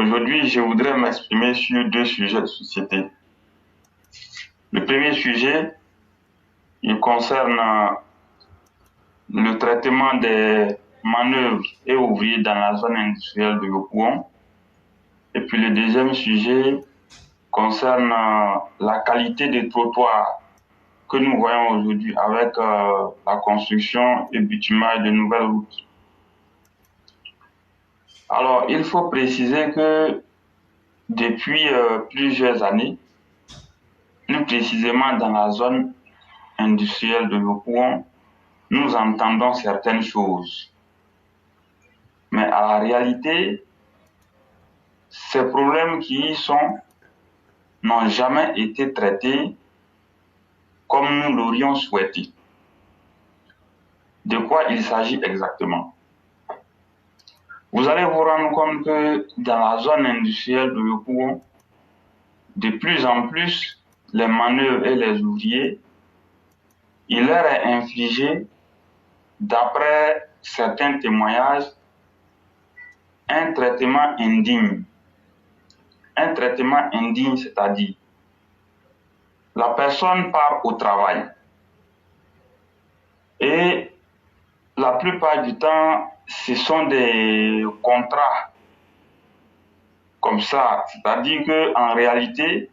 Aujourd'hui, je voudrais m'exprimer sur deux sujets de société. Le premier sujet, il concerne le traitement des manœuvres et ouvriers dans la zone industrielle de Yopougon. Et puis le deuxième sujet concerne la qualité des trottoirs que nous voyons aujourd'hui avec la construction et bitumage de nouvelles routes. Alors, il faut préciser que depuis plusieurs années, plus précisément dans la zone industrielle de Yopougon, nous entendons certaines choses. Mais à la réalité, ces problèmes qui y sont n'ont jamais été traités comme nous l'aurions souhaité. De quoi il s'agit exactement? Vous allez vous rendre compte que dans la zone industrielle de Yopougon, de plus en plus, les manœuvres et les ouvriers, il leur est infligé, d'après certains témoignages, un traitement indigne. Un traitement indigne, c'est-à-dire la personne part au travail et la plupart du temps, ce sont des contrats comme ça, c'est-à-dire qu'en réalité,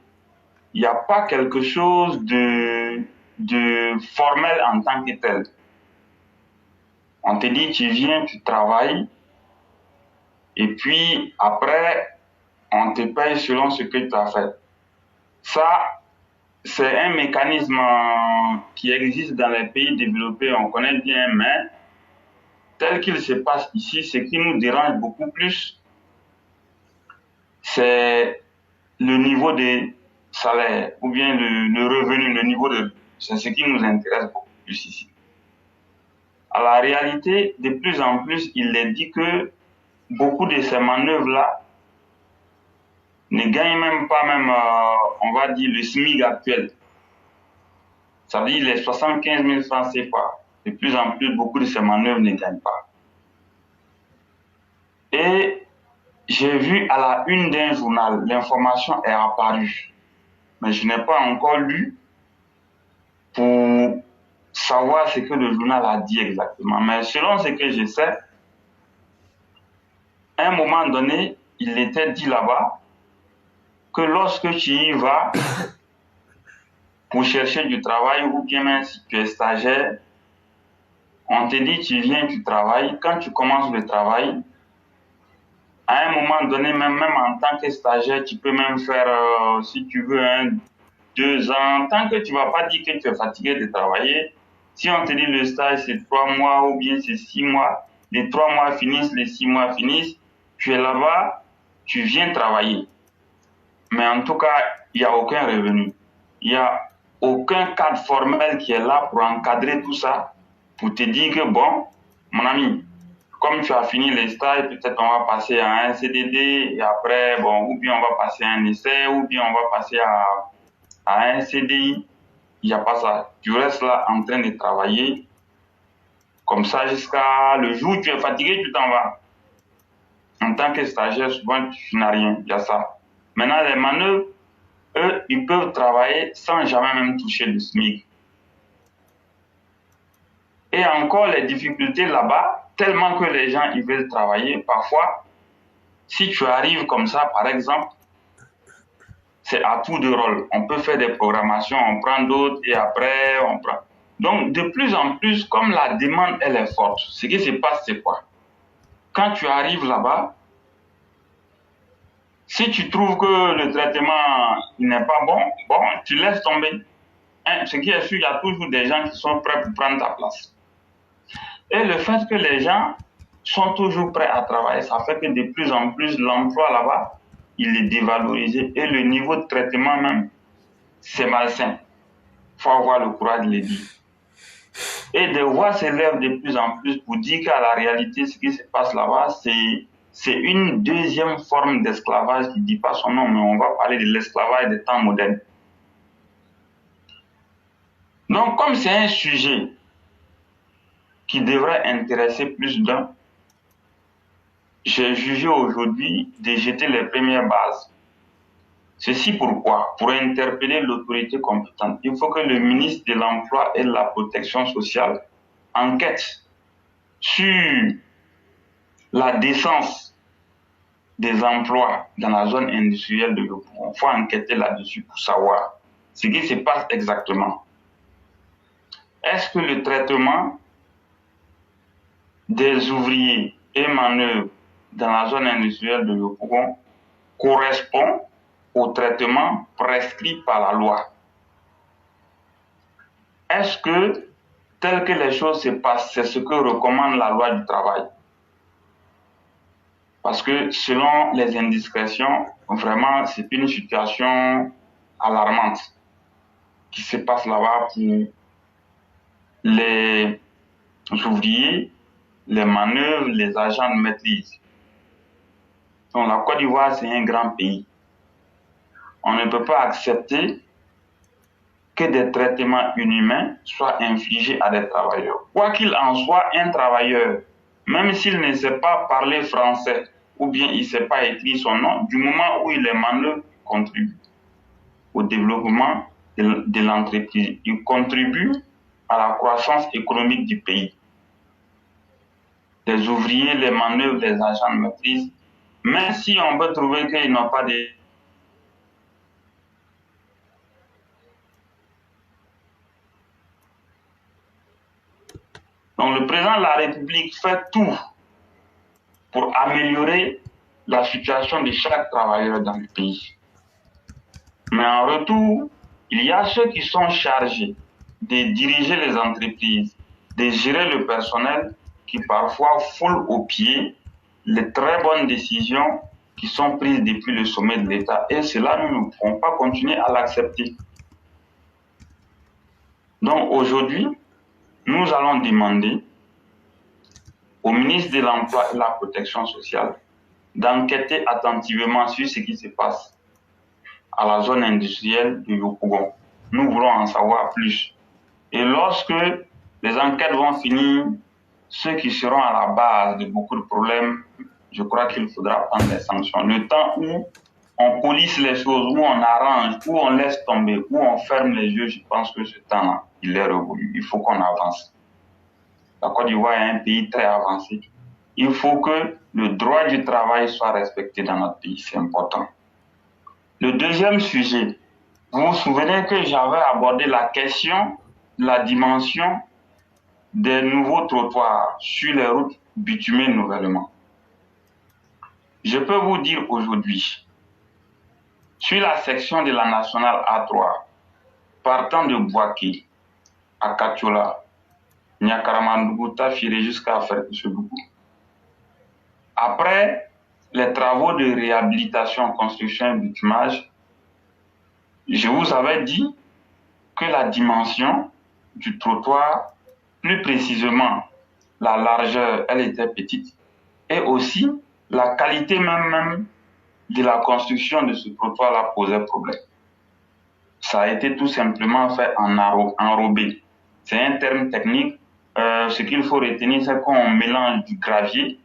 il n'y a pas quelque chose de formel en tant que tel. On te dit, tu viens, tu travailles, et puis après, on te paye selon ce que tu as fait. Ça, c'est un mécanisme qui existe dans les pays développés, on connaît bien, mais tel qu'il se passe ici, ce qui nous dérange beaucoup plus, c'est le niveau de salaire ou bien le revenu, le niveau de... C'est ce qui nous intéresse beaucoup plus ici. À la réalité, de plus en plus, il est dit que beaucoup de ces manœuvres-là ne gagnent même pas, on va dire, le SMIC actuel. Ça veut dire les 75 000 francs CFA. De plus en plus, beaucoup de ces manœuvres ne gagnent pas. Et j'ai vu à la une d'un journal, l'information est apparue, mais je n'ai pas encore lu pour savoir ce que le journal a dit exactement. Mais selon ce que je sais, à un moment donné, il était dit là-bas que lorsque tu y vas pour chercher du travail ou bien même si tu es stagiaire, on te dit tu viens, tu travailles. Quand tu commences le travail, à un moment donné, même en tant que stagiaire, tu peux même faire, si tu veux, 2 ans. Tant que tu ne vas pas dire que tu es fatigué de travailler, si on te dit le stage c'est 3 mois ou bien c'est 6 mois, les 3 mois finissent, les 6 mois finissent, tu es là-bas, tu viens travailler. Mais en tout cas, il n'y a aucun revenu. Il n'y a aucun cadre formel qui est là pour encadrer tout ça, pour te dire que bon, mon ami, comme tu as fini les stages, peut-être on va passer à un CDD et après, bon, ou bien on va passer à un essai, ou bien on va passer à un CDI. Il n'y a pas ça. Tu restes là en train de travailler comme ça jusqu'à le jour où tu es fatigué, tu t'en vas. En tant que stagiaire, souvent, tu n'as rien. Il y a ça. Maintenant, les manœuvres, eux, ils peuvent travailler sans jamais même toucher le SMIC. Et encore, les difficultés là-bas, tellement que les gens, ils veulent travailler, parfois, si tu arrives comme ça, par exemple, c'est à tour de rôle. On peut faire des programmations, on prend d'autres et après, on prend... Donc, de plus en plus, comme la demande, elle est forte, ce qui se passe, c'est quoi? Quand tu arrives là-bas, si tu trouves que le traitement n'est pas bon, tu laisses tomber. Ce qui est sûr, il y a toujours des gens qui sont prêts pour prendre ta place. Et le fait que les gens sont toujours prêts à travailler, ça fait que de plus en plus, l'emploi là-bas, il est dévalorisé. Et le niveau de traitement même, c'est malsain. Il faut avoir le courage de le dire. Et des voix s'élèvent de plus en plus pour dire qu'à la réalité, ce qui se passe là-bas, c'est une deuxième forme d'esclavage qui ne dit pas son nom, mais on va parler de l'esclavage des temps modernes. Donc, comme c'est un sujet qui devrait intéresser plus d'un, j'ai jugé aujourd'hui de jeter les premières bases. Ceci pourquoi? Pour interpeller l'autorité compétente, il faut que le ministre de l'Emploi et de la Protection sociale enquête sur la décence des emplois dans la zone industrielle de Yopougon. Il faut enquêter là-dessus pour savoir ce qui se passe exactement. Est-ce que le traitement des ouvriers et manœuvres dans la zone industrielle de Yopougon correspond au traitement prescrit par la loi? Est-ce que, tel que les choses se passent, c'est ce que recommande la loi du travail? Parce que selon les indiscrétions, vraiment, c'est une situation alarmante qui se passe là-bas pour les ouvriers, les manœuvres, les agents de maîtrise. Donc la Côte d'Ivoire, c'est un grand pays. On ne peut pas accepter que des traitements inhumains soient infligés à des travailleurs. Quoi qu'il en soit, un travailleur, même s'il ne sait pas parler français ou bien il ne sait pas écrire son nom, du moment où il est manœuvre, il contribue au développement de l'entreprise. Il contribue à la croissance économique du pays. Les ouvriers, les manœuvres, les agents de maîtrise, même si on peut trouver qu'ils n'ont pas de... Donc le président de la République fait tout pour améliorer la situation de chaque travailleur dans le pays. Mais en retour, il y a ceux qui sont chargés de diriger les entreprises, de gérer le personnel qui parfois foulent aux pieds les très bonnes décisions qui sont prises depuis le sommet de l'État. Et cela, nous ne pouvons pas continuer à l'accepter. Donc aujourd'hui, nous allons demander au ministre de l'Emploi et de la Protection sociale d'enquêter attentivement sur ce qui se passe à la zone industrielle de Yopougon. Nous voulons en savoir plus. Et lorsque les enquêtes vont finir, ceux qui seront à la base de beaucoup de problèmes, je crois qu'il faudra prendre des sanctions. Le temps où on police les choses, où on arrange, où on laisse tomber, où on ferme les yeux, je pense que ce temps-là, il est révolu. Il faut qu'on avance. La Côte d'Ivoire est un pays très avancé. Il faut que le droit du travail soit respecté dans notre pays. C'est important. Le deuxième sujet, vous vous souvenez que j'avais abordé la question de la dimension des nouveaux trottoirs sur les routes bitumées nouvellement. Je peux vous dire aujourd'hui, sur la section de la nationale A3, partant de Bouaké à Katiola, Nyakaramandougou, Tafiré jusqu'à Ferkouchebougou, après les travaux de réhabilitation, construction et bitumage, je vous avais dit que la dimension du trottoir, plus précisément la largeur, elle était petite, et aussi la qualité même de la construction de ce trottoir-là posait problème. Ça a été tout simplement fait en enrobé. C'est un terme technique. Ce qu'il faut retenir, c'est qu'on mélange du gravier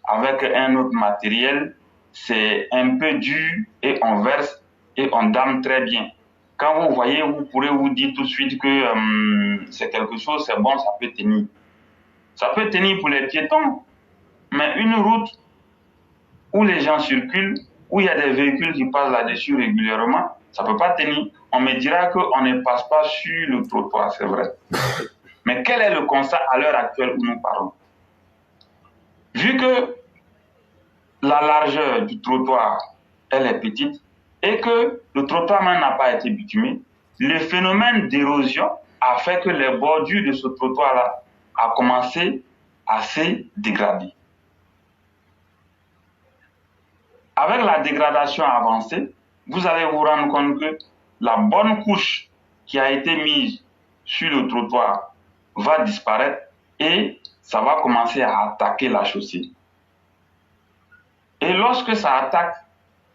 avec un autre matériel, c'est un peu dur et on verse et on dame très bien. Quand vous voyez, vous pourrez vous dire tout de suite que c'est quelque chose, c'est bon, ça peut tenir. Ça peut tenir pour les piétons, mais une route où les gens circulent, où il y a des véhicules qui passent là-dessus régulièrement, ça ne peut pas tenir. On me dira qu'on ne passe pas sur le trottoir, c'est vrai. Mais quel est le constat à l'heure actuelle où nous parlons? Vu que la largeur du trottoir, elle est petite, et que le trottoir même n'a pas été bitumé, le phénomène d'érosion a fait que les bordures de ce trottoir-là a commencé à se dégrader. Avec la dégradation avancée, vous allez vous rendre compte que la bonne couche qui a été mise sur le trottoir va disparaître et ça va commencer à attaquer la chaussée. Et lorsque ça attaque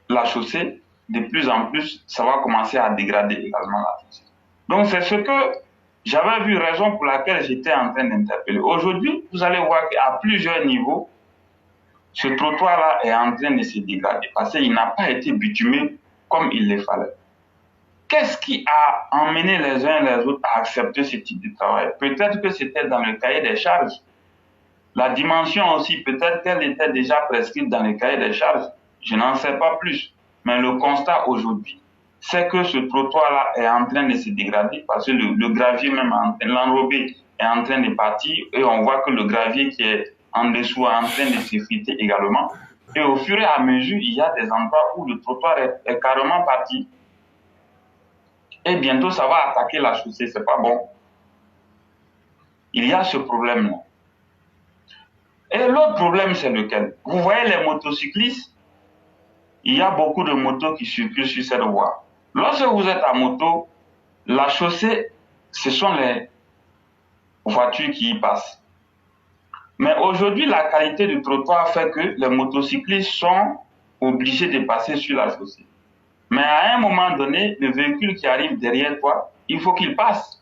la chaussée, de plus en plus, ça va commencer à dégrader également la chaussée. Donc c'est ce que j'avais vu, raison pour laquelle j'étais en train d'interpeller. Aujourd'hui, vous allez voir qu'à plusieurs niveaux, ce trottoir-là est en train de se dégrader parce qu'il n'a pas été bitumé comme il le fallait. Qu'est-ce qui a emmené les uns et les autres à accepter ce type de travail? Peut-être que c'était dans le cahier des charges. La dimension aussi, peut-être qu'elle était déjà prescrite dans le cahier des charges. Je n'en sais pas plus. Mais le constat aujourd'hui, c'est que ce trottoir-là est en train de se dégrader parce que le gravier même, l'enrobé est en train de partir et on voit que le gravier qui est en dessous est en train de s'effriter également. Et au fur et à mesure, il y a des endroits où le trottoir est carrément parti. Et bientôt, ça va attaquer la chaussée, c'est pas bon. Il y a ce problème-là. Et l'autre problème, c'est lequel? Vous voyez les motocyclistes, il y a beaucoup de motos qui circulent sur cette voie. Lorsque vous êtes à moto, la chaussée, ce sont les voitures qui y passent. Mais aujourd'hui, la qualité du trottoir fait que les motocyclistes sont obligés de passer sur la chaussée. Mais à un moment donné, le véhicule qui arrive derrière toi, il faut qu'il passe.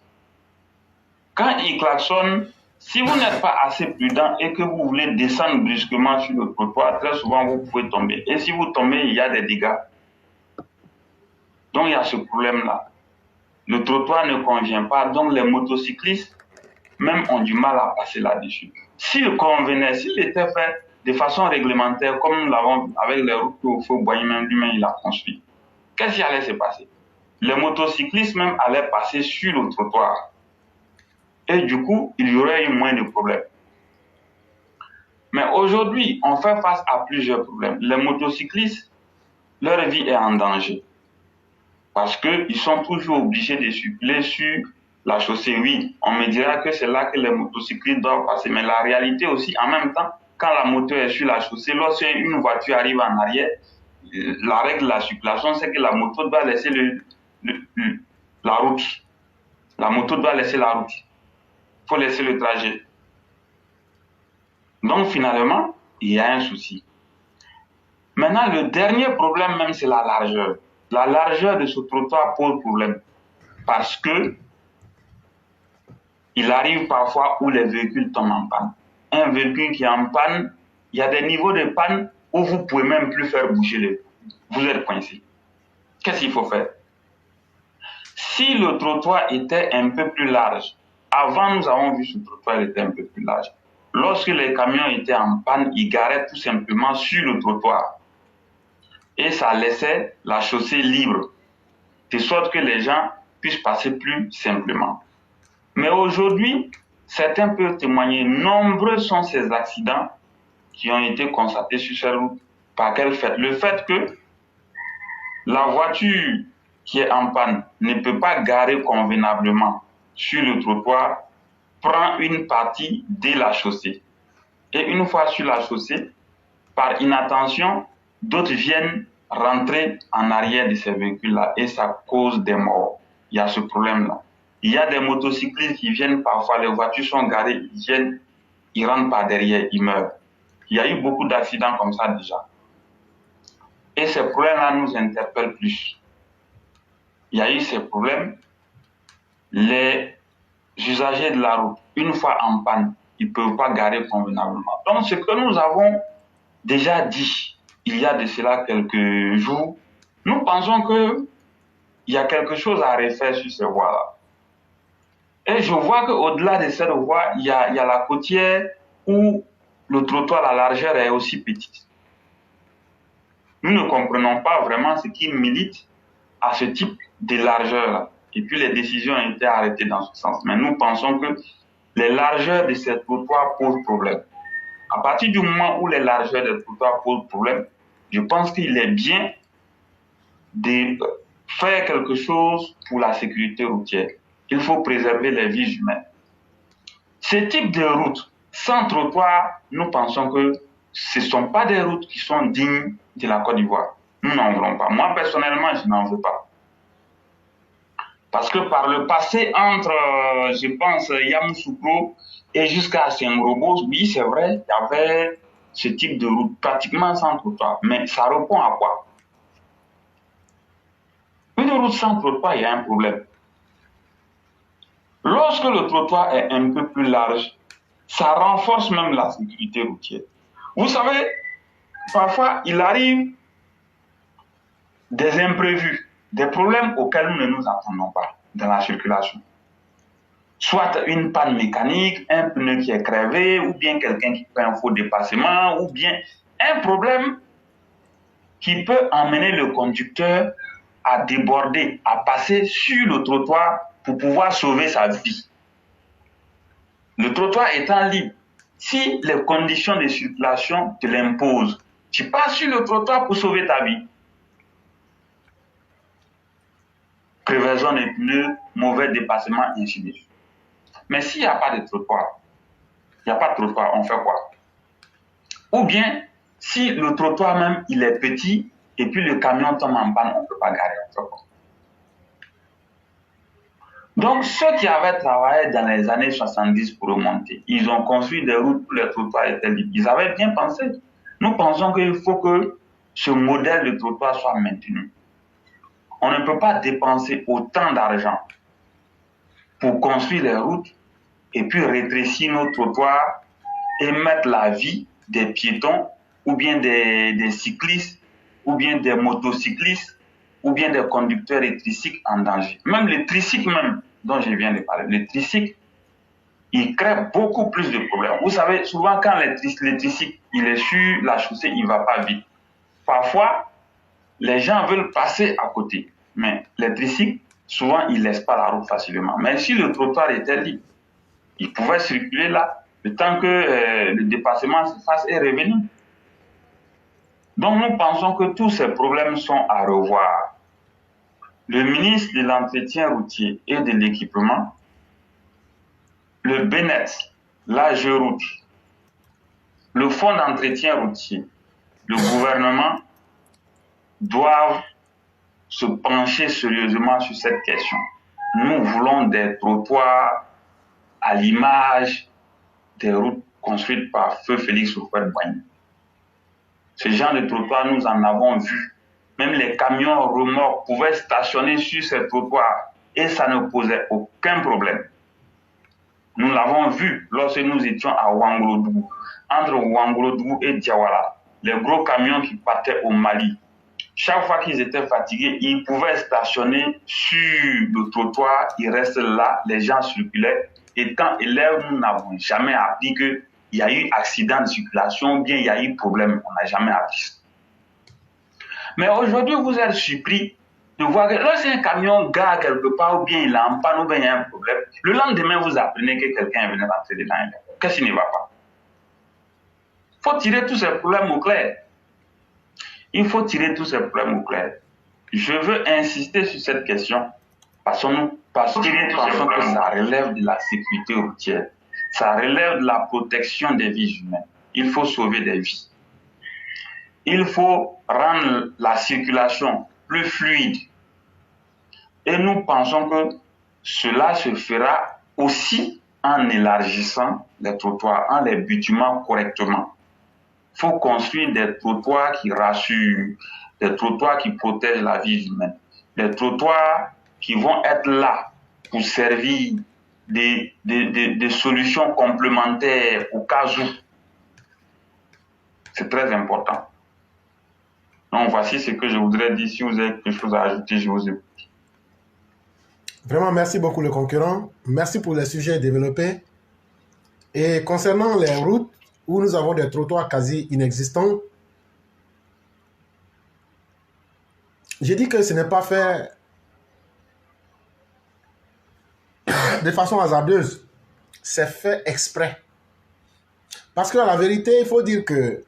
Quand il klaxonne, si vous n'êtes pas assez prudent et que vous voulez descendre brusquement sur le trottoir, très souvent vous pouvez tomber. Et si vous tombez, il y a des dégâts. Donc il y a ce problème-là. Le trottoir ne convient pas, donc les motocyclistes même ont du mal à passer là-dessus. S'il convenait, s'il était fait de façon réglementaire, comme nous l'avons vu avec les routes au feu Boigny même lui-même il a construit, qu'est-ce qui allait se passer? Les motocyclistes même allaient passer sur le trottoir. Et du coup, il y aurait eu moins de problèmes. Mais aujourd'hui, on fait face à plusieurs problèmes. Les motocyclistes, leur vie est en danger. Parce qu'ils sont toujours obligés de circuler sur la chaussée. Oui, on me dira que c'est là que les motocyclistes doivent passer. Mais la réalité aussi, en même temps, quand la moto est sur la chaussée, lorsqu'une voiture arrive en arrière, la règle de la circulation, c'est que la moto doit laisser la route. La moto doit laisser la route. Il faut laisser le trajet. Donc finalement, il y a un souci. Maintenant, le dernier problème même, c'est la largeur. La largeur de ce trottoir pose problème. Parce que il arrive parfois où les véhicules tombent en panne. Un véhicule qui est en panne, il y a des niveaux de panne où vous ne pouvez même plus faire bouger les roues. Vous êtes coincé. Qu'est-ce qu'il faut faire? Si le trottoir était un peu plus large, avant nous avons vu que ce trottoir était un peu plus large. Lorsque les camions étaient en panne, ils garaient tout simplement sur le trottoir. Et ça laissait la chaussée libre, de sorte que les gens puissent passer plus simplement. Mais aujourd'hui, certains peuvent témoigner, nombreux sont ces accidents qui ont été constatés sur cette route. Par quel fait? Le fait que la voiture qui est en panne ne peut pas garer convenablement sur le trottoir, prend une partie de la chaussée. Et une fois sur la chaussée, par inattention, d'autres viennent rentrer en arrière de ces véhicules-là et ça cause des morts. Il y a ce problème-là. Il y a des motocyclistes qui viennent parfois, les voitures sont garées, ils viennent, ils rentrent par derrière, ils meurent. Il y a eu beaucoup d'accidents comme ça déjà. Et ces problèmes-là nous interpellent plus. Il y a eu ces problèmes. Les usagers de la route, une fois en panne, ils ne peuvent pas garer convenablement. Donc, ce que nous avons déjà dit, il y a de cela quelques jours, nous pensons qu'il y a quelque chose à refaire sur ces voies-là. Et je vois qu'au-delà de cette voie, il y a la côtière où le trottoir, la largeur est aussi petite. Nous ne comprenons pas vraiment ce qui milite à ce type de largeur-là. Et puis les décisions ont été arrêtées dans ce sens. Mais nous pensons que les largeurs de ces trottoirs posent problème. À partir du moment où les largeurs des trottoirs posent problème, je pense qu'il est bien de faire quelque chose pour la sécurité routière. Il faut préserver les vies humaines. Ce type de routes sans trottoir, nous pensons que ce ne sont pas des routes qui sont dignes de la Côte d'Ivoire. Nous n'en voulons pas. Moi, personnellement, je n'en veux pas. Parce que par le passé, entre, je pense, Yamoussoukro et jusqu'à Saint-Robo, oui, c'est vrai, il y avait ce type de route pratiquement sans trottoir. Mais ça répond à quoi? Une route sans trottoir, il y a un problème. Lorsque le trottoir est un peu plus large, ça renforce même la sécurité routière. Vous savez, parfois, il arrive des imprévus, des problèmes auxquels nous ne nous attendons pas dans la circulation. Soit une panne mécanique, un pneu qui est crevé, ou bien quelqu'un qui fait un faux dépassement, ou bien un problème qui peut emmener le conducteur à déborder, à passer sur le trottoir pour pouvoir sauver sa vie. Le trottoir étant libre, si les conditions de circulation te l'imposent, tu passes sur le trottoir pour sauver ta vie. Crevaison des pneus, mauvais dépassement, ainsi de suite. Mais s'il n'y a pas de trottoir, on fait quoi? Ou bien, si le trottoir même, il est petit, et puis le camion tombe en panne, on ne peut pas garer, on fait quoi? Donc, ceux qui avaient travaillé dans les années 70 pour remonter, ils ont construit des routes où les trottoirs étaient libres. Ils avaient bien pensé. Nous pensons qu'il faut que ce modèle de trottoir soit maintenu. On ne peut pas dépenser autant d'argent pour construire les routes et puis rétrécir nos trottoirs et mettre la vie des piétons ou bien des cyclistes ou bien des motocyclistes ou bien des conducteurs et tricycles en danger. Même les tricycles même, dont je viens de parler, les tricycles, ils créent beaucoup plus de problèmes. Vous savez, souvent quand le tricycle, il est sur la chaussée, il ne va pas vite. Parfois, les gens veulent passer à côté. Mais les tricycles, souvent, ils ne laissent pas la route facilement. Mais si le trottoir était libre, ils pouvaient circuler là, le temps que le dépassement se fasse et revenir. Donc, nous pensons que tous ces problèmes sont à revoir. Le ministre de l'Entretien routier et de l'Équipement, le BNET, l'AGERoute, le Fonds d'entretien routier, le gouvernement doivent se pencher sérieusement sur cette question. Nous voulons des trottoirs à l'image des routes construites par Feu Félix Houphouët-Boigny. Ce genre de trottoirs, nous en avons vu. Même les camions remorques pouvaient stationner sur ces trottoirs et ça ne posait aucun problème. Nous l'avons vu lorsque nous étions à Ouagadougou, entre Ouagadougou et Diawara, les gros camions qui partaient au Mali. Chaque fois qu'ils étaient fatigués, ils pouvaient stationner sur le trottoir, ils restent là, les gens circulaient. Et quand élèves, nous n'avons jamais appris qu'il y a eu accident de circulation, ou bien il y a eu problème, on n'a jamais appris ça. Mais aujourd'hui, vous êtes surpris de voir que lorsqu'un camion gare quelque part, ou bien il est en panne, ou bien il y a un problème, le lendemain, vous apprenez que quelqu'un est venu rentrer dedans. Qu'est-ce qui ne va pas? Il faut tirer tous ces problèmes au clair. Il faut tirer tous ces problèmes au clair. Je veux insister sur cette question parce que nous pensons que ça relève de la sécurité routière. Ça relève de la protection des vies humaines. Il faut sauver des vies. Il faut rendre la circulation plus fluide. Et nous pensons que cela se fera aussi en élargissant les trottoirs, en les bitumant correctement. Il faut construire des trottoirs qui rassurent, des trottoirs qui protègent la vie humaine, des trottoirs qui vont être là pour servir des solutions complémentaires au cas où. C'est très important. Donc, voici ce que je voudrais dire. Si vous avez quelque chose à ajouter, je vous écoute. Vraiment, merci beaucoup le concurrent. Merci pour les sujets développés. Et concernant les routes, où nous avons des trottoirs quasi inexistants, j'ai dit que ce n'est pas fait de façon hasardeuse. C'est fait exprès. Parce que la vérité, il faut dire que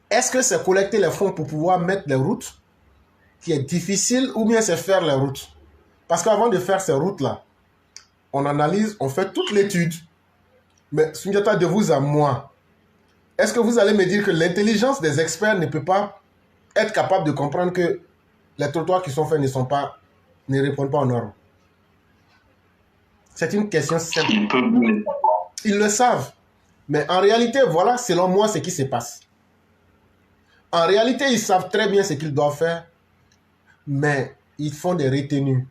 est-ce que c'est collecter les fonds pour pouvoir mettre les routes qui est difficile ou bien c'est faire les routes? Parce qu'avant de faire ces routes-là, on analyse, on fait toute l'étude. Mais Sundiata, de vous à moi, est-ce que vous allez me dire que l'intelligence des experts ne peut pas être capable de comprendre que les trottoirs qui sont faits ne répondent pas aux normes? C'est une question simple. Ils le savent. Mais en réalité, voilà, selon moi, ce qui se passe. En réalité, ils savent très bien ce qu'ils doivent faire, mais ils font des retenues.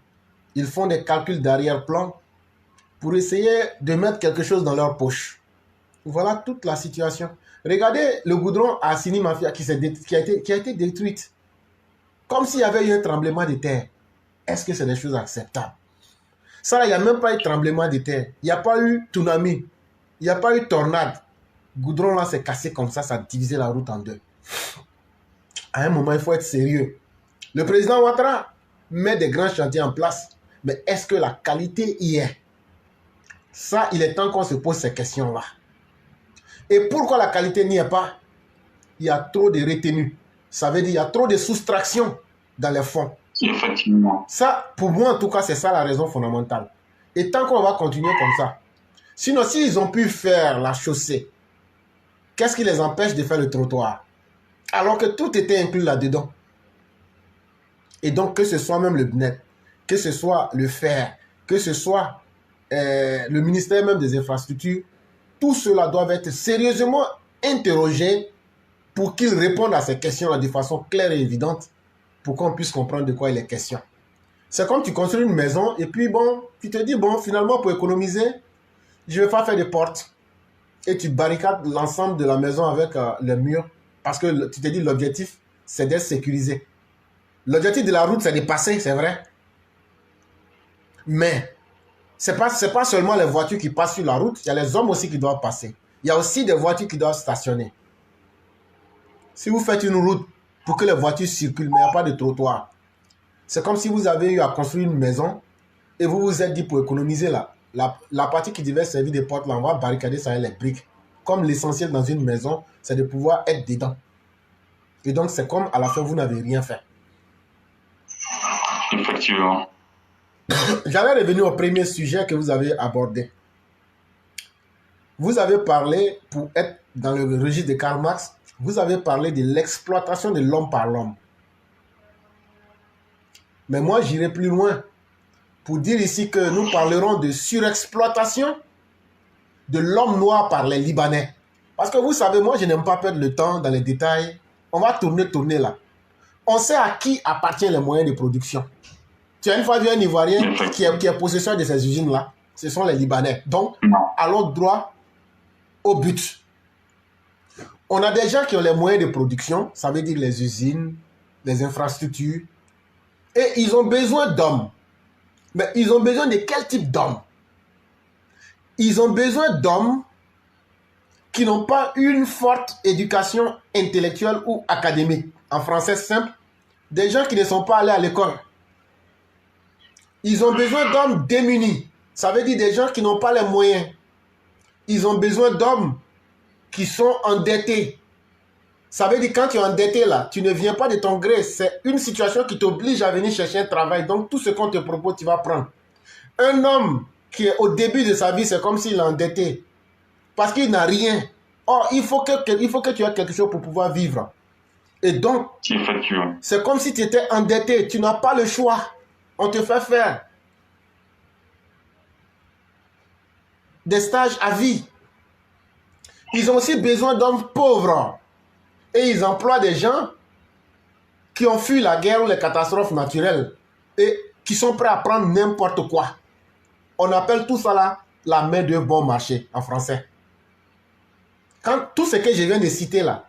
Ils font des calculs d'arrière-plan pour essayer de mettre quelque chose dans leur poche. Voilà toute la situation. Regardez le goudron à Sini Mafia qui a été détruite. Comme s'il y avait eu un tremblement de terre. Est-ce que c'est des choses acceptables? Ça, il n'y a même pas eu tremblement de terre. Il n'y a pas eu tsunami. Il n'y a pas eu tornade. Goudron là s'est cassé comme ça a divisé la route en deux. À un moment, il faut être sérieux. Le président Ouattara met des grands chantiers en place. Mais est-ce que la qualité y est? Ça, il est temps qu'on se pose ces questions-là. Et pourquoi la qualité n'y est pas? Il y a trop de retenues. Ça veut dire qu'il y a trop de soustraction dans les fonds. Effectivement. Ça, pour moi en tout cas, c'est ça la raison fondamentale. Et tant qu'on va continuer comme ça. Sinon, s'ils ont pu faire la chaussée, qu'est-ce qui les empêche de faire le trottoir? Alors que tout était inclus là-dedans. Et donc, que ce soit même le BNET, que ce soit le fer, que ce soit le ministère même des infrastructures, tout cela doit être sérieusement interrogé pour qu'ils répondent à ces questions-là de façon claire et évidente pour qu'on puisse comprendre de quoi il est question. C'est comme tu construis une maison et puis bon, tu te dis, bon, finalement, pour économiser, je ne vais pas faire de portes. Et tu barricades l'ensemble de la maison avec les murs parce que tu te dis, l'objectif, c'est d'être sécurisé. L'objectif de la route, c'est de passer, c'est vrai. Mais ce n'est pas seulement les voitures qui passent sur la route, il y a les hommes aussi qui doivent passer. Il y a aussi des voitures qui doivent stationner. Si vous faites une route pour que les voitures circulent, mais il n'y a pas de trottoir, c'est comme si vous avez eu à construire une maison et vous vous êtes dit pour économiser la partie qui devait servir de porte, là, on va barricader ça avec les briques. Comme l'essentiel dans une maison, c'est de pouvoir être dedans. Et donc, c'est comme à la fin, vous n'avez rien fait. Effectivement. J'allais revenir au premier sujet que vous avez abordé. Vous avez parlé, pour être dans le registre de Karl Marx, vous avez parlé de l'exploitation de l'homme par l'homme. Mais moi, j'irai plus loin pour dire ici que nous parlerons de surexploitation de l'homme noir par les Libanais. Parce que vous savez, moi, je n'aime pas perdre le temps dans les détails. On va tourner là. On sait à qui appartiennent les moyens de production. Tu as une fois vu un Ivoirien qui est possesseur de ces usines-là. Ce sont les Libanais. Donc, allons droit au but. On a des gens qui ont les moyens de production, ça veut dire les usines, les infrastructures, et ils ont besoin d'hommes. Mais ils ont besoin de quel type d'hommes? Ils ont besoin d'hommes qui n'ont pas une forte éducation intellectuelle ou académique. En français simple, des gens qui ne sont pas allés à l'école. Ils ont besoin d'hommes démunis. Ça veut dire des gens qui n'ont pas les moyens. Ils ont besoin d'hommes qui sont endettés. Ça veut dire quand tu es endetté là, tu ne viens pas de ton gré. C'est une situation qui t'oblige à venir chercher un travail. Donc tout ce qu'on te propose, tu vas prendre. Un homme qui est au début de sa vie, c'est comme s'il est endetté. Parce qu'il n'a rien. Or, il faut que tu aies quelque chose pour pouvoir vivre. Et donc, c'est comme si tu étais endetté. Tu n'as pas le choix. On te fait faire des stages à vie. Ils ont aussi besoin d'hommes pauvres. Et ils emploient des gens qui ont fui la guerre ou les catastrophes naturelles et qui sont prêts à prendre n'importe quoi. On appelle tout ça là la main de bon marché en français. Quand tout ce que je viens de citer là,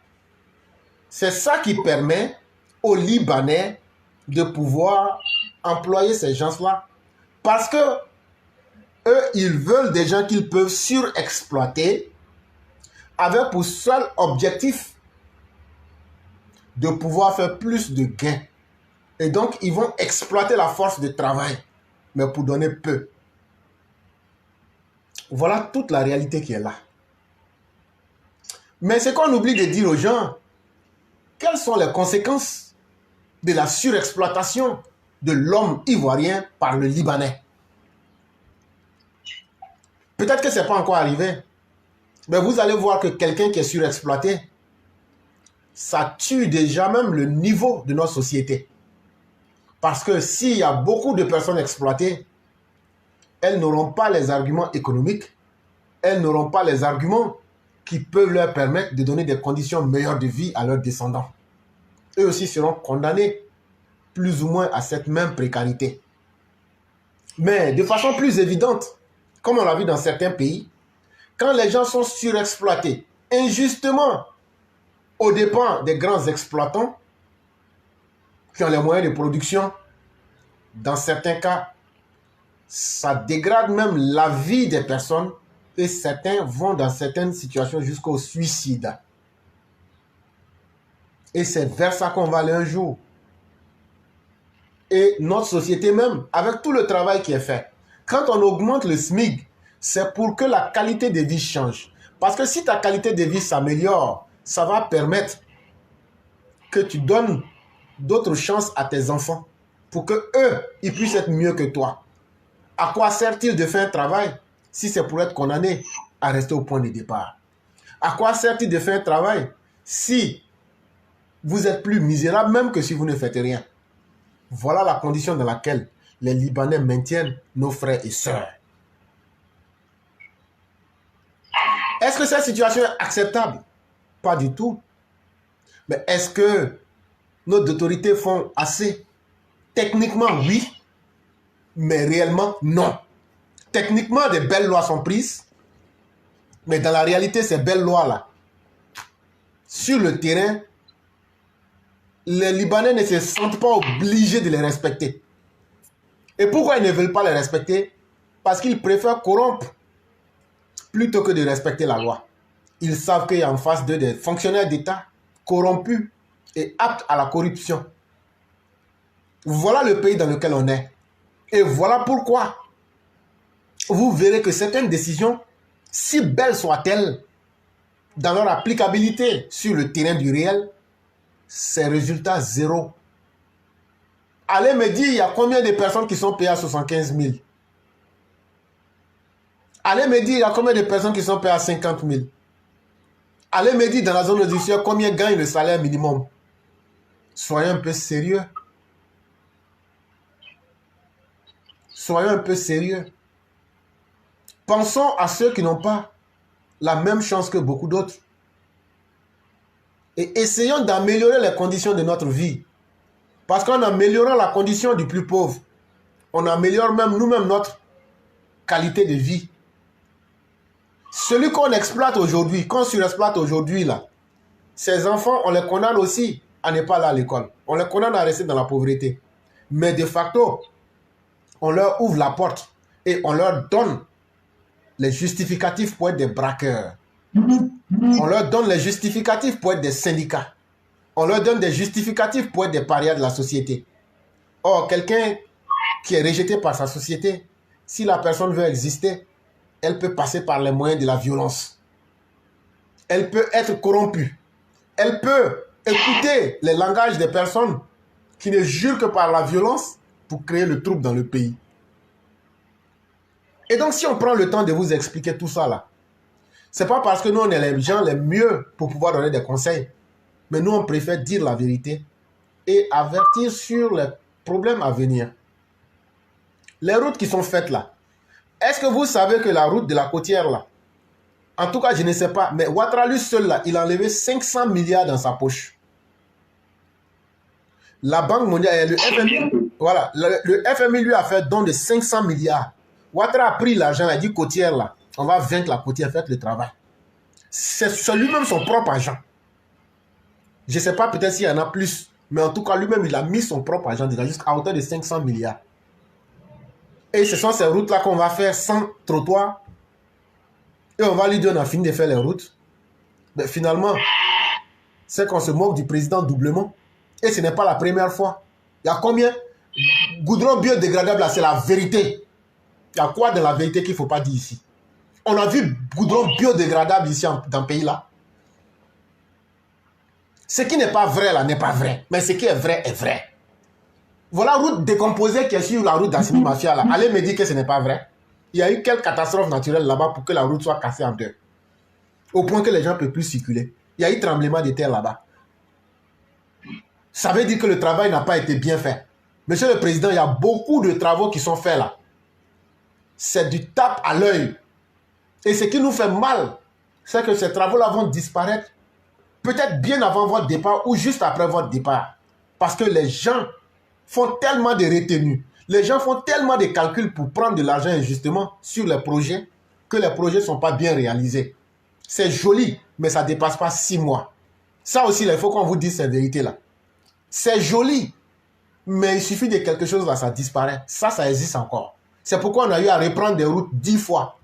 c'est ça qui permet aux Libanais de pouvoir employer ces gens-là. Parce que eux, ils veulent des gens qu'ils peuvent surexploiter avec pour seul objectif de pouvoir faire plus de gains. Et donc, ils vont exploiter la force de travail, mais pour donner peu. Voilà toute la réalité qui est là. Mais c'est qu'on oublie de dire aux gens, quelles sont les conséquences de la surexploitation de l'homme ivoirien par le Libanais? Peut-être que ce n'est pas encore arrivé, mais vous allez voir que quelqu'un qui est surexploité, ça tue déjà même le niveau de notre société. Parce que s'il y a beaucoup de personnes exploitées, elles n'auront pas les arguments économiques, elles n'auront pas les arguments qui peuvent leur permettre de donner des conditions meilleures de vie à leurs descendants. Eux aussi seront condamnés plus ou moins à cette même précarité. Mais de façon plus évidente, comme on l'a vu dans certains pays, quand les gens sont surexploités, injustement aux dépens des grands exploitants qui ont les moyens de production. Dans certains cas, ça dégrade même la vie des personnes et certains vont dans certaines situations jusqu'au suicide. Et c'est vers ça qu'on va aller un jour. Et notre société même, avec tout le travail qui est fait, quand on augmente le SMIC, c'est pour que la qualité de vie change. Parce que si ta qualité de vie s'améliore, ça va permettre que tu donnes d'autres chances à tes enfants pour que eux, ils puissent être mieux que toi. À quoi sert-il de faire un travail si c'est pour être condamné à rester au point de départ? À quoi sert-il de faire un travail si vous êtes plus misérable même que si vous ne faites rien? Voilà la condition dans laquelle les Libanais maintiennent nos frères et sœurs. Est-ce que cette situation est acceptable? Pas du tout. Mais est-ce que nos autorités font assez? Techniquement, oui. Mais réellement, non. Techniquement, des belles lois sont prises. Mais dans la réalité, ces belles lois-là, sur le terrain, les Libanais ne se sentent pas obligés de les respecter. Et pourquoi ils ne veulent pas les respecter? Parce qu'ils préfèrent corrompre plutôt que de respecter la loi. Ils savent qu'il y a en face d'eux des fonctionnaires d'État corrompus et aptes à la corruption. Voilà le pays dans lequel on est. Et voilà pourquoi vous verrez que certaines décisions, si belles soient-elles, dans leur applicabilité sur le terrain du réel, c'est résultat zéro. Allez me dire, il y a combien de personnes qui sont payées à 75 000? Allez me dire, il y a combien de personnes qui sont payées à 50 000? Allez me dire, dans la zone industrielle, combien gagne le salaire minimum? Soyons un peu sérieux. Soyons un peu sérieux. Pensons à ceux qui n'ont pas la même chance que beaucoup d'autres. Et essayons d'améliorer les conditions de notre vie. Parce qu'en améliorant la condition du plus pauvre, on améliore même nous-mêmes notre qualité de vie. Celui qu'on exploite aujourd'hui, qu'on surexploite aujourd'hui, là, ces enfants, on les condamne aussi à ne pas aller à l'école. On les condamne à rester dans la pauvreté. Mais de facto, on leur ouvre la porte et on leur donne les justificatifs pour être des braqueurs. On leur donne les justificatifs pour être des syndicats. On leur donne des justificatifs pour être des parias de la société. Or, quelqu'un qui est rejeté par sa société, si la personne veut exister, elle peut passer par les moyens de la violence. Elle peut être corrompue. Elle peut écouter les langages des personnes qui ne jurent que par la violence pour créer le trouble dans le pays. Et donc, si on prend le temps de vous expliquer tout ça là, c'est pas parce que nous, on est les gens les mieux pour pouvoir donner des conseils, mais nous, on préfère dire la vérité et avertir sur les problèmes à venir. Les routes qui sont faites là, est-ce que vous savez que la route de la côtière là, en tout cas, je ne sais pas, mais Ouattara lui seul là, il a enlevé 500 milliards dans sa poche. La Banque mondiale, le FMI, voilà, le FMI lui a fait don de 500 milliards. Ouattara a pris l'argent, il a dit côtière là, on va vaincre la côtière, faites le travail. C'est lui-même son propre argent. Je ne sais pas peut-être s'il y en a plus, mais en tout cas lui-même il a mis son propre argent déjà jusqu'à hauteur de 500 milliards. Et ce sont ces routes-là qu'on va faire sans trottoir. Et on va lui dire on a fini de faire les routes. Mais finalement, c'est qu'on se moque du président doublement. Et ce n'est pas la première fois. Il y a combien? Goudron biodégradable là, c'est la vérité. Il y a quoi de la vérité qu'il ne faut pas dire ici? On a vu goudron biodégradable ici dans le pays là. Ce qui n'est pas vrai là n'est pas vrai. Mais ce qui est vrai est vrai. Voilà la route décomposée qui est sur la route d'Assimi Mafia là. Allez me dire que ce n'est pas vrai. Il y a eu quelle catastrophe naturelle là-bas pour que la route soit cassée en deux. Au point que les gens ne peuvent plus circuler. Il y a eu tremblement de terre là-bas. Ça veut dire que le travail n'a pas été bien fait. Monsieur le Président, il y a beaucoup de travaux qui sont faits là. C'est du tape à l'œil. Et ce qui nous fait mal, c'est que ces travaux-là vont disparaître peut-être bien avant votre départ ou juste après votre départ. Parce que les gens font tellement de retenues. Les gens font tellement de calculs pour prendre de l'argent injustement sur les projets que les projets ne sont pas bien réalisés. C'est joli mais ça ne dépasse pas 6 mois. Ça aussi, il faut qu'on vous dise cette vérité-là. C'est joli, mais il suffit de quelque chose là, ça disparaît. Ça existe encore. C'est pourquoi on a eu à reprendre des routes 10 fois.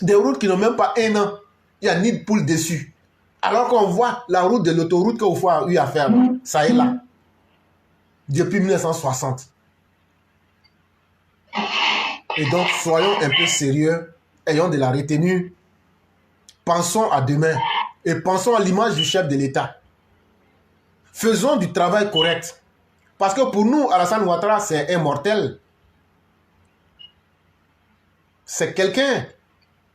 Des routes qui n'ont même pas 1 an. Il n'y a ni de poule dessus. Alors qu'on voit la route de l'autoroute que vous avez eu à faire, ça est là. Depuis 1960. Et donc, soyons un peu sérieux, ayons de la retenue, pensons à demain et pensons à l'image du chef de l'État. Faisons du travail correct. Parce que pour nous, Alassane Ouattara, c'est immortel. C'est quelqu'un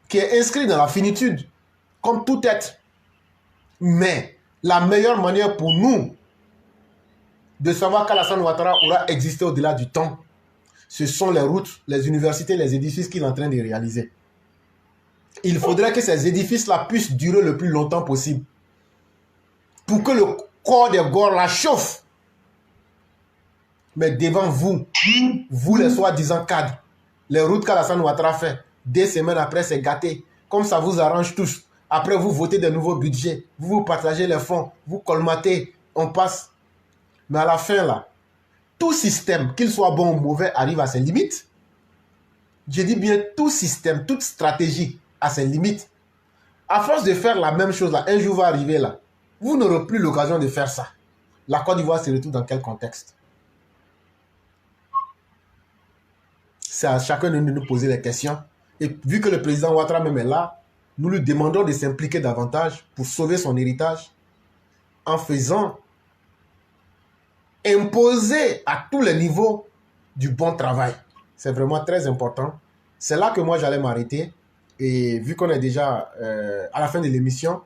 qui est inscrit dans la finitude, comme tout être. Mais la meilleure manière pour nous de savoir qu'Alassane Ouattara aura existé au-delà du temps, ce sont les routes, les universités, les édifices qu'il est en train de réaliser. Il faudrait que ces édifices-là puissent durer le plus longtemps possible. Pour que le corps des Gors la chauffe. Mais devant vous, vous les soi-disant cadres, les routes qu'Alassane Ouattara fait, 2 semaines après, c'est gâté. Comme ça vous arrange tous. Après, vous votez des nouveaux budgets. Vous partagez les fonds. Vous colmatez. On passe. Mais à la fin, là, tout système, qu'il soit bon ou mauvais, arrive à ses limites. Je dis bien tout système, toute stratégie a ses limites. À force de faire la même chose, là, un jour va arriver là. Vous n'aurez plus l'occasion de faire ça. La Côte d'Ivoire se retrouve dans quel contexte? C'est à chacun de nous poser les questions. Et vu que le président Ouattara même est là, nous lui demandons de s'impliquer davantage pour sauver son héritage en faisant imposer à tous les niveaux du bon travail. C'est vraiment très important. C'est là que moi j'allais m'arrêter. Et vu qu'on est déjà à la fin de l'émission,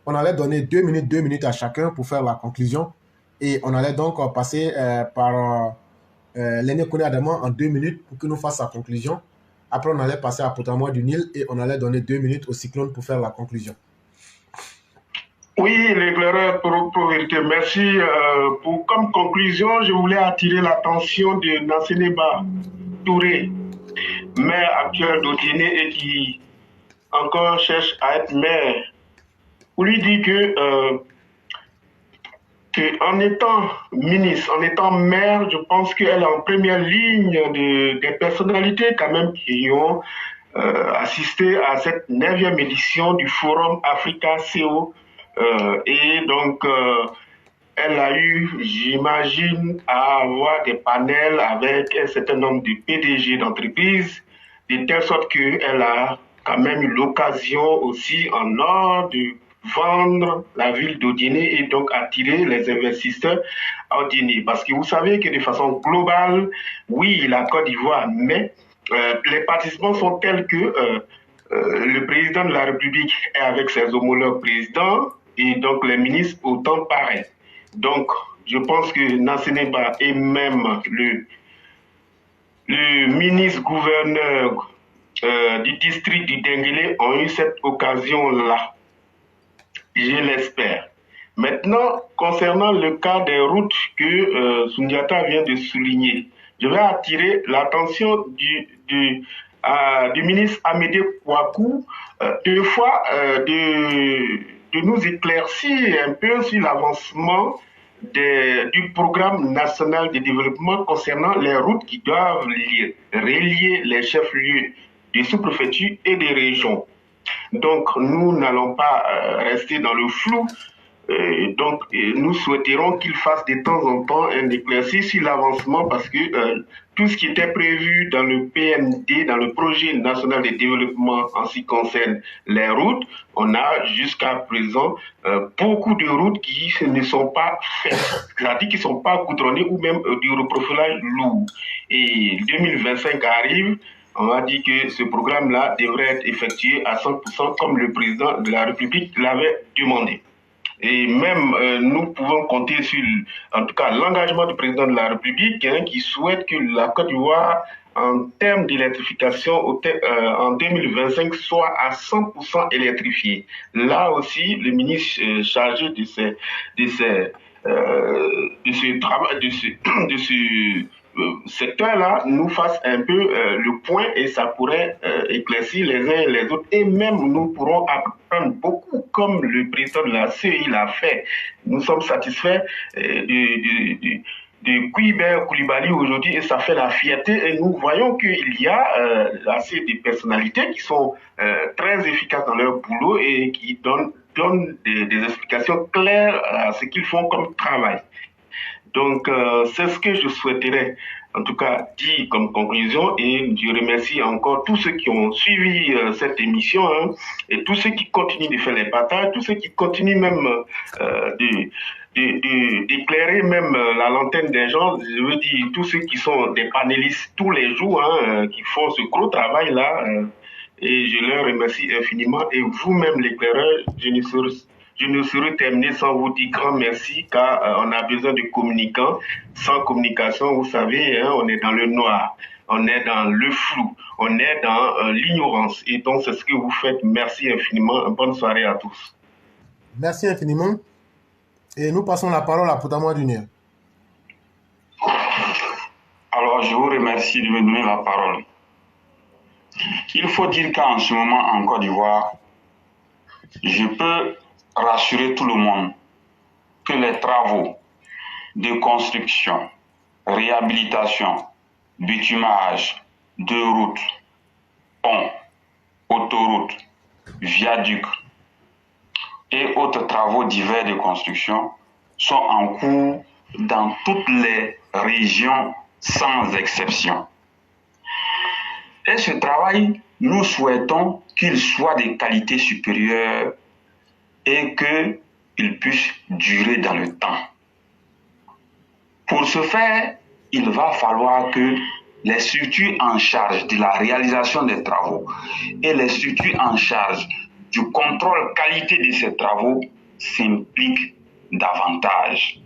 on allait donner 2 minutes à chacun pour faire la conclusion. Et on allait donc passer par Léné Kone Adama en 2 minutes pour qu'il nous fasse sa conclusion. Après, on allait passer à Potamo du Nil et on allait donner 2 minutes au Cyclone pour faire la conclusion. Oui, l'éclaireur pour vérité. Merci. Comme conclusion, je voulais attirer l'attention de Nasseneba Touré, maire actuel d'Otiné et qui encore cherche à être maire. Pour lui dire que en étant ministre, en étant maire, je pense qu'elle est en première ligne des personnalités quand même qui ont assisté à cette 9e édition du Forum Africa CO. Et donc, elle a eu, j'imagine, à avoir des panels avec un certain nombre de PDG d'entreprises, de telle sorte qu'elle a quand même eu l'occasion aussi en or de vendre la ville d'Odiné et donc attirer les investisseurs à Odiné. Parce que vous savez que de façon globale, oui, la Côte d'Ivoire, mais les participants sont tels que le président de la République est avec ses homologues présidents et donc les ministres autant pareil. Donc, je pense que Nasseneba et même le ministre-gouverneur du district du Denguélé ont eu cette occasion-là. Je l'espère. Maintenant, concernant le cas des routes que Soundiata vient de souligner, je vais attirer l'attention du ministre Amédée Kouakou, de nous éclaircir un peu sur l'avancement du programme national de développement concernant les routes qui doivent relier les chefs-lieux des sous-préfectures et des régions. Donc, nous n'allons pas rester dans le flou. Donc, nous souhaiterons qu'il fasse de temps en temps un éclairci sur l'avancement parce que tout ce qui était prévu dans le PND, dans le projet national de développement en ce qui concerne les routes, on a jusqu'à présent beaucoup de routes qui ne sont pas faites, c'est-à-dire qui ne sont pas goudronnées ou même du reprofilage lourd. Et 2025 arrive. On a dit que ce programme-là devrait être effectué à 100% comme le président de la République l'avait demandé. Et même nous pouvons compter sur, en tout cas, l'engagement du président de la République qui souhaite que la Côte d'Ivoire, en termes d'électrification, en 2025, soit à 100% électrifiée. Là aussi, le ministre chargé de ce secteur-là nous fasse un peu le point et ça pourrait éclaircir les uns et les autres et même nous pourrons apprendre beaucoup comme le président de la CEI l'a fait. Nous sommes satisfaits de Kouibert Koulibaly aujourd'hui et ça fait la fierté et nous voyons qu'il y a assez de personnalités qui sont très efficaces dans leur boulot et qui donnent des explications claires à ce qu'ils font comme travail. Donc c'est ce que je souhaiterais en tout cas dire comme conclusion et je remercie encore tous ceux qui ont suivi cette émission et tous ceux qui continuent de faire les partages, tous ceux qui continuent même d'éclairer même la lanterne des gens, je veux dire tous ceux qui sont des panélistes tous les jours, qui font ce gros travail-là, et je leur remercie infiniment. Et vous-même, l'éclaireur, je ne saurais terminer sans vous dire grand merci, car on a besoin de communicants. Sans communication, vous savez, on est dans le noir, on est dans le flou, on est dans l'ignorance. Et donc, c'est ce que vous faites. Merci infiniment. Bonne soirée à tous. Merci infiniment. Et nous passons la parole à Poutamois Dunia. Alors, je vous remercie de me donner la parole. Il faut dire qu'en ce moment, en Côte d'Ivoire, je peux rassurer tout le monde que les travaux de construction, réhabilitation, bitumage, de routes, ponts, autoroutes, viaducs et autres travaux divers de construction sont en cours dans toutes les régions sans exception. Et ce travail, nous souhaitons qu'il soit de qualité supérieure et qu'il puisse durer dans le temps. Pour ce faire, il va falloir que les structures en charge de la réalisation des travaux et les structures en charge du contrôle qualité de ces travaux s'impliquent davantage.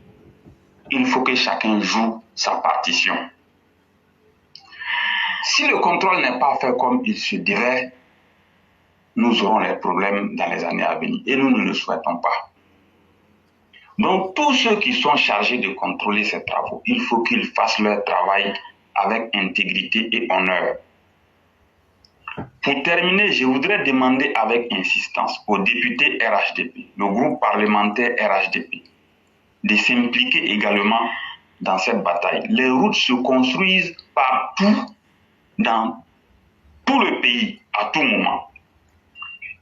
Il faut que chacun joue sa partition. Si le contrôle n'est pas fait comme il se devait, nous aurons des problèmes dans les années à venir et nous ne le souhaitons pas. Donc, tous ceux qui sont chargés de contrôler ces travaux, il faut qu'ils fassent leur travail avec intégrité et honneur. Pour terminer, je voudrais demander avec insistance aux députés RHDP, le groupe parlementaire RHDP, de s'impliquer également dans cette bataille. Les routes se construisent partout dans tout le pays, à tout moment.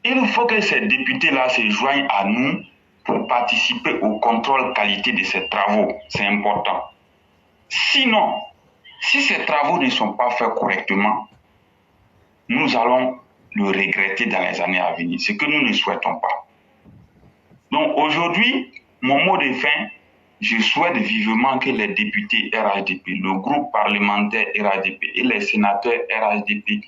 Il faut que ces députés-là se joignent à nous pour participer au contrôle qualité de ces travaux. C'est important. Sinon, si ces travaux ne sont pas faits correctement, nous allons le regretter dans les années à venir, ce que nous ne souhaitons pas. Donc aujourd'hui, mon mot de fin, je souhaite vivement que les députés RHDP, le groupe parlementaire RHDP et les sénateurs RHDP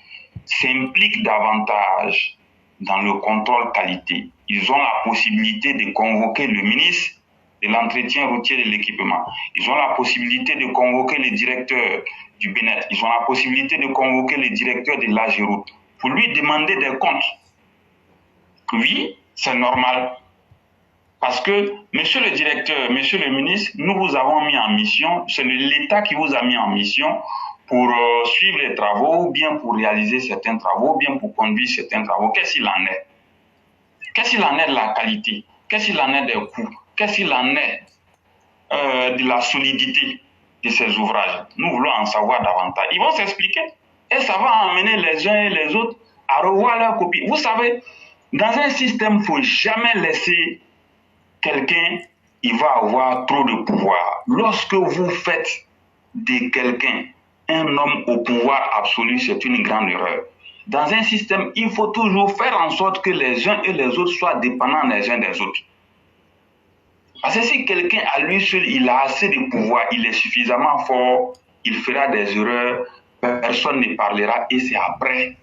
s'impliquent davantage dans le contrôle qualité. Ils ont la possibilité de convoquer le ministre de l'entretien routier et de l'équipement. Ils ont la possibilité de convoquer le directeur du BNET. Ils ont la possibilité de convoquer le directeur de l'AGEROUTE pour lui demander des comptes. Oui, c'est normal. Parce que, monsieur le directeur, monsieur le ministre, nous vous avons mis en mission, c'est l'État qui vous a mis en mission pour suivre les travaux, ou bien pour réaliser certains travaux, ou bien pour conduire certains travaux. Qu'est-ce qu'il en est? Qu'est-ce qu'il en est de la qualité? Qu'est-ce qu'il en est des coûts? Qu'est-ce qu'il en est de la solidité de ces ouvrages? Nous voulons en savoir davantage. Ils vont s'expliquer et ça va amener les uns et les autres à revoir leurs copies. Vous savez, dans un système, il ne faut jamais laisser quelqu'un, il va avoir trop de pouvoir. Lorsque vous faites de quelqu'un un homme au pouvoir absolu, c'est une grande erreur. Dans un système, il faut toujours faire en sorte que les uns et les autres soient dépendants les uns des autres. Parce que si quelqu'un à lui seul, il a assez de pouvoir, il est suffisamment fort, il fera des erreurs, personne ne parlera et c'est après,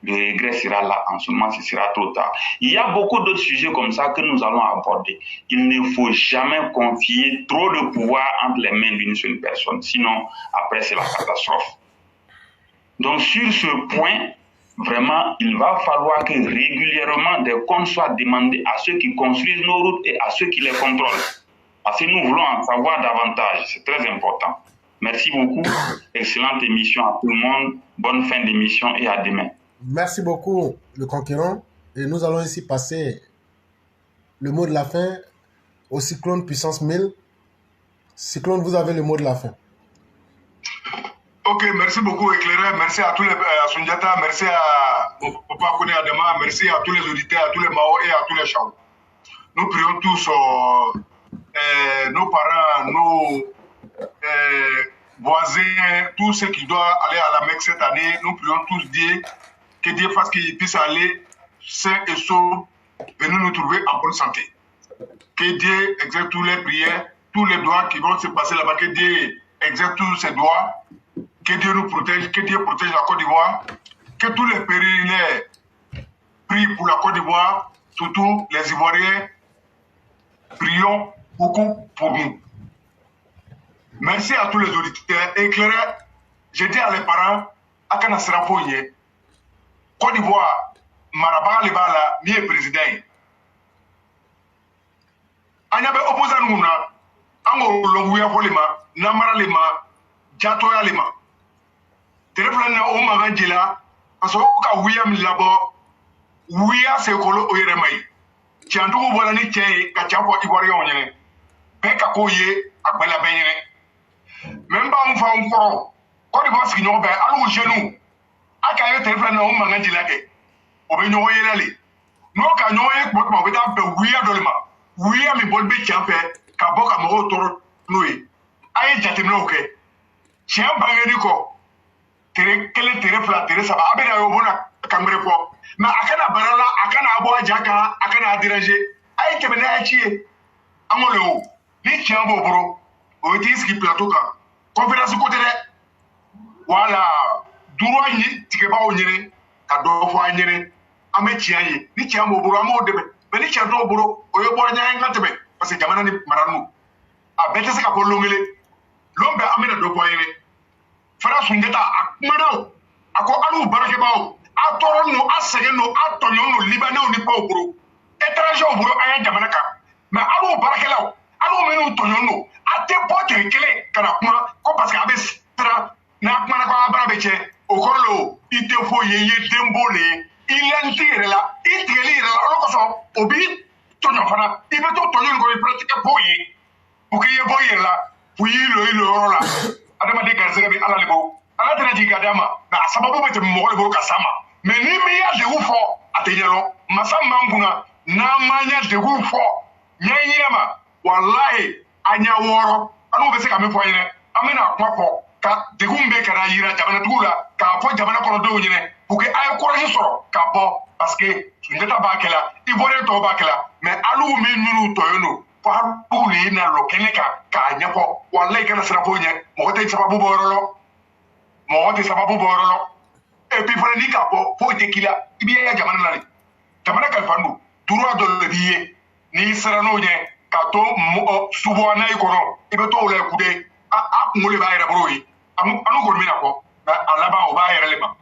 le regret sera là. En ce moment, ce sera trop tard. Il y a beaucoup d'autres sujets comme ça que nous allons aborder. Il ne faut jamais confier trop de pouvoir entre les mains d'une seule personne. Sinon, après, c'est la catastrophe. Donc, sur ce point, vraiment, il va falloir que régulièrement des comptes soient demandés à ceux qui construisent nos routes et à ceux qui les contrôlent. Parce que nous voulons en savoir davantage. C'est très important. Merci beaucoup. Excellente émission à tout le monde. Bonne fin d'émission et à demain. Merci beaucoup, le conquérant. Et nous allons ici passer le mot de la fin au Cyclone puissance 1000. Cyclone, vous avez le mot de la fin. Ok, merci beaucoup, éclaireur. Merci à tous les Sundiata, merci à Papa Kone Adama, merci à tous les auditeurs, à tous les Mao et à tous les Chao. Nous prions tous nos parents, nos voisins, tous ceux qui doivent aller à la Mecque cette année. Nous prions tous Dieu, que Dieu fasse qu'ils puissent aller sains et saufs, venir nous trouver en bonne santé. Que Dieu exerce toutes les prières, tous les doigts qui vont se passer là-bas, que Dieu exerce tous ces doigts. Que Dieu nous protège, que Dieu protège la Côte d'Ivoire, que tous les pèlerins prient pour la Côte d'Ivoire, surtout les Ivoiriens, prions beaucoup pour nous. Merci à tous les auditeurs. Éclaireurs, je dis à les parents, à Kana Serapoye, Côte d'Ivoire, Maraba Lebala, mi est président. Anyabe opposant nous, Ango Longuya Folema, Namara Lema, Jatoya Lema. Téléphone na o magan jila aso ka wiyam labo wiya se kolo o yere mai chandu ko bola ni chey ka champo ibori on nyene be ka ko ye agbala be nyene memba on fa on ko di boss ki no be alu jenu aka ye téléphone na o magan jila ke o be nyo yele le no ka nyo ye ko ma be ta be wiya dolma wiya mi bol be champe ka boka mo toro noyi ay jatimlo ke chien bangeni ko tere kele tere fla tere saba abena yo bona kangre ko ma akana barala akana abo ajaka akana diranje ay kebe na achie amole o ni chiambo bro o tiski plateau ka conférence ko tere wala duro ni tike ba o nyere ka do fo anyere ame chiaye ni chiambo bro amo debe be ni chiado bro o yo bo nya ngantebe parce que jamana ni maranu a bete se ka ko longele lombe amena do fo anyere Fara Sundiata akmano ako alu barake bawo atoro no asege no atonyo no libanais ni pa oburo étranger oburo aya jamana ka mais alu barake lawo alu menu tonyo no ate pote kele kana kuma ko parce que abe tra na kuma na ko abara beche okolo ite fo yeye dembole ilanti rela itigeli rela olokoso obi tonyo fana ibe to tonyo ngo pratique boye bukiye boye la fuyi lo ilo rola adama de garzega bi ala lebo ala tena jigadama na sababu bete mo lebo ka sama me ni mi ya de ufo ateyelo masamba nguna na manya de ufo nyanyirama wallahi anya woro anu be se ka me fo yire amena kwako ka de gumbe kana yira jamana tugula ka fo jamana ko do nyine pour que ay courage soro ka bo parce que ngata bakela ibore to bakela mais alu mi nuru to yono Puli na lo keneka ka nyapo wallahi kana sera ponye mo te sababu borolo e puis fana ni ka po tekila ibiya ya jamana kalfandu turo do le biye ni sera no nye ka to subo na ikono ibe to le kude a ngole ba era broyi anu ko mina ko alaba o ba era leba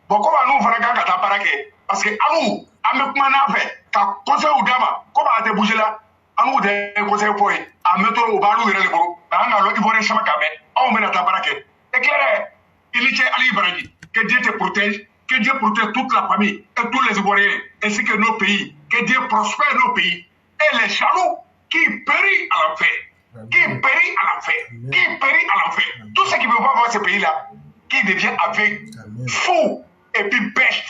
boko anu fana ka ta parake parce que anu ame kuma na fe ka conseil udama ko ba te bougela anu de conseil point a mettre au balu yere le boro anga lo ibore chama kabe on mena ta barake éclairé Iliche Ali Baraji que Dieu te protège que Dieu protège toute la famille et tous les Ivoiriens ainsi que nos pays que Dieu prospère nos pays et les jaloux qui périssent à l'enfer tout ce qui ne veut pas voir ce pays là qui devient aveugle fou et puis bête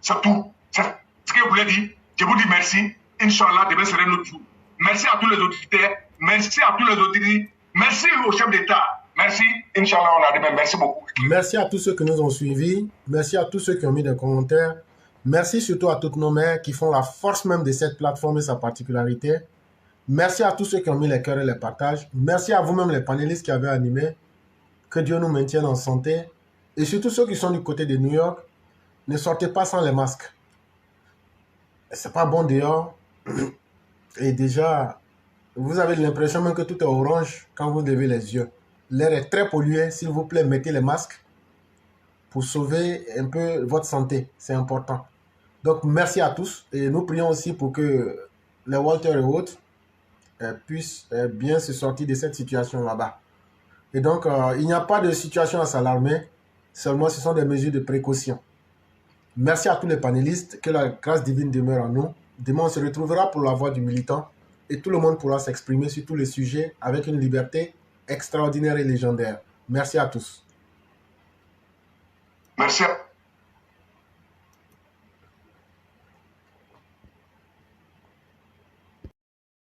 c'est tout c'est ce que je voulais dire je vous dis merci Inch'Allah demain sera notre jour. Merci à tous les auditeurs. Merci à tous les auditeurs. Merci au chef d'État. Merci. Inch'Allah, on a demain. Merci beaucoup. Merci à tous ceux qui nous ont suivis. Merci à tous ceux qui ont mis des commentaires. Merci surtout à toutes nos mères qui font la force même de cette plateforme et sa particularité. Merci à tous ceux qui ont mis les cœurs et les partages. Merci à vous-même les panélistes qui avaient animé. Que Dieu nous maintienne en santé. Et surtout ceux qui sont du côté de New York, ne sortez pas sans les masques. C'est pas bon dehors. Et déjà, vous avez l'impression même que tout est orange quand vous levez les yeux. L'air est très pollué. S'il vous plaît, mettez les masques pour sauver un peu votre santé. C'est important. Donc, merci à tous. Et nous prions aussi pour que les Walter et autres puissent bien se sortir de cette situation là-bas. Et donc, il n'y a pas de situation à s'alarmer. Seulement, ce sont des mesures de précaution. Merci à tous les panélistes. Que la grâce divine demeure en nous. Demain, on se retrouvera pour la voix du militant et tout le monde pourra s'exprimer sur tous les sujets avec une liberté extraordinaire et légendaire. Merci à tous. Merci.